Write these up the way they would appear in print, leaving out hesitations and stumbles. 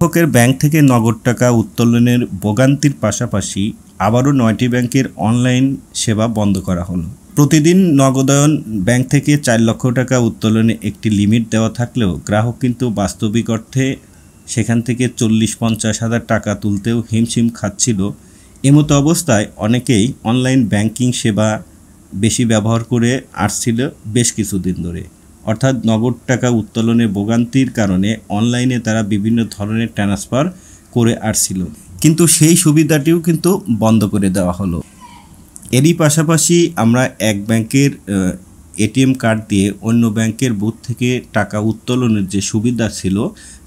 গ্রাহকের ব্যাংক থেকে নগদ টাকা উত্তোলনের ভোগান্তির পাশাপাশি আবারও 9টি ব্যাংকের অনলাইন সেবা বন্ধ করা হলো। প্রতিদিন নগদায়ন ব্যাংক থেকে 4 লক্ষ টাকা উত্তোলনে একটি লিমিট দেওয়া থাকলেও গ্রাহক কিন্তু বাস্তবিক অর্থে সেখান থেকে 40-50 হাজার টাকা তুলতেও হিমশিম খাচ্ছিল। এমতো অবস্থায় অনেকেই অনলাইন ব্যাংকিং সেবা বেশি ব্যবহার করে আসছিল বেশ কিছুদিন ধরে। অর্থাৎ নগদ টাকা উত্তোলনে ভোগান্তির কারণে অনলাইনে তারা বিভিন্ন ধরনের ট্রান্সফার করে আসছিল, কিন্তু সেই সুবিধাটিও কিন্তু বন্ধ করে দেওয়া হলো। এরই পাশাপাশি আমরা এক ব্যাংকের এটিএম কার্ড দিয়ে অন্য ব্যাংকের বুথ থেকে টাকা উত্তোলনের যে সুবিধা ছিল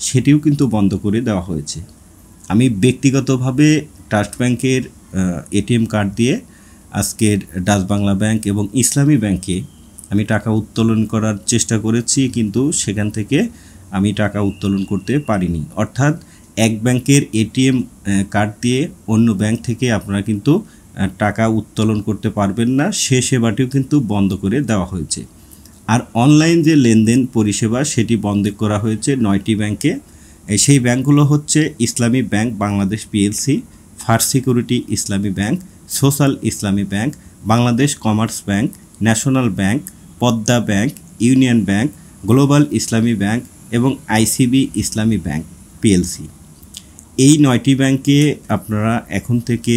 সেটিও কিন্তু বন্ধ করে দেওয়া হয়েছে। আমি ব্যক্তিগতভাবে ট্রাস্ট ব্যাংকের এটিএম কার্ড দিয়ে আজকের ডাচ বাংলা ব্যাংক এবং ইসলামী ব্যাংকে আমি টাকা উত্তোলন করার চেষ্টা করেছি, কিন্তু সেখান থেকে আমি টাকা উত্তোলন করতে পারিনি। অর্থাৎ এক ব্যাংকের এটিএম কার্ড দিয়ে অন্য ব্যাংক থেকে আপনারা কিন্তু টাকা উত্তোলন করতে পারবেন না, সে সেবাটিও কিন্তু বন্ধ করে দেওয়া হয়েছে। আর অনলাইন যে লেনদেন পরিষেবা সেটি বন্ধ করা হয়েছে 9টি ব্যাংকে। সেই ব্যাংকগুলো হচ্ছে ইসলামী bank Bangladesh PLC, first security ইসলামী ব্যাংক, সোশ্যাল ইসলামী bank, Bangladesh commerce bank, national bank, Padma bank, union bank, global ইসলামী ব্যাংক এবং আইসিবি ইসলামী ব্যাংক পিএলসি। এই 9টি ব্যাংকে আপনারা এখন থেকে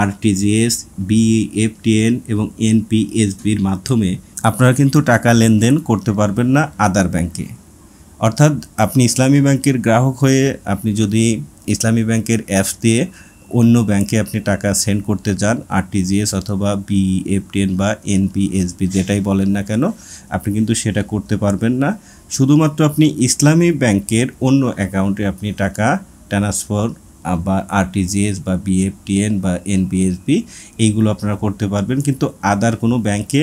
আরটিজিএস, বিএফটিএন এবং এনপিএসবির মাধ্যমে আপনারা কিন্তু টাকা লেনদেন করতে পারবেন না আদার ব্যাংকে। অর্থাৎ আপনি ইসলামী ব্যাংকের গ্রাহক হয়ে আপনি যদি ইসলামী ব্যাংকের অ্যাপস দিয়ে অন্য ব্যাংকে আপনি টাকা সেন্ড করতে যান, আরটিজিএস অথবা বিএফটিএন বা এনপিএসবি যেটাই বলেন না কেন, আপনি কিন্তু সেটা করতে পারবেন না। শুধুমাত্র আপনি ইসলামী ব্যাংকের অন্য অ্যাকাউন্টে আপনি টাকা ট্রান্সফার বা আরটিজিএস বা বিএফটিএন বা এনপিএসবি এইগুলো আপনারা করতে পারবেন, কিন্তু আদার কোনো ব্যাংকে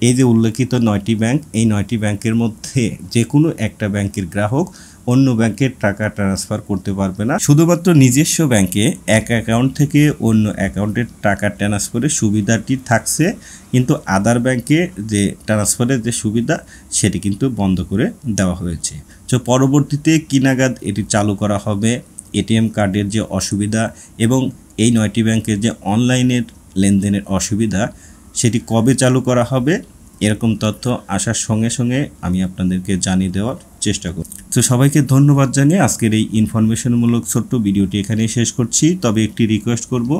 এই যে উল্লেখিত 9টি ব্যাংক, এই 9টি ব্যাংকের মধ্যে যে কোনো একটা ব্যাংকের গ্রাহক অন্য ব্যাংকের টাকা ট্রান্সফার করতে পারবে না। শুধুমাত্র নিজস্ব ব্যাংকে এক অ্যাকাউন্ট থেকে অন্য অ্যাকাউন্টের টাকা ট্রান্সফারের সুবিধাটি থাকছে, কিন্তু আদার ব্যাংকে যে ট্রান্সফারের যে সুবিধা সেটি কিন্তু বন্ধ করে দেওয়া হয়েছে। তো পরবর্তীতে কি নাগাদ এটি চালু করা হবে, এটিএম কার্ডের যে অসুবিধা এবং এই 9টি ব্যাংকের যে অনলাইনের লেনদেনের অসুবিধা সেটি কবে চালু করা হবে, এরকম তথ্য আসার সঙ্গে সঙ্গে আমি আপনাদেরকে জানিয়ে দেওয়ার চেষ্টা করব। তো সবাইকে ধন্যবাদ জানিয়ে আজকের এই ইনফরমেশনমূলক ছোট্ট ভিডিওটি এখানেই শেষ করছি। তবে একটি রিকোয়েস্ট করব,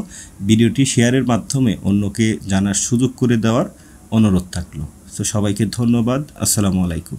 ভিডিওটি শেয়ারের মাধ্যমে অন্যকে জানার সুযোগ করে দেওয়ার অনুরোধ থাকলো। তো সবাইকে ধন্যবাদ। আসসালামু আলাইকুম।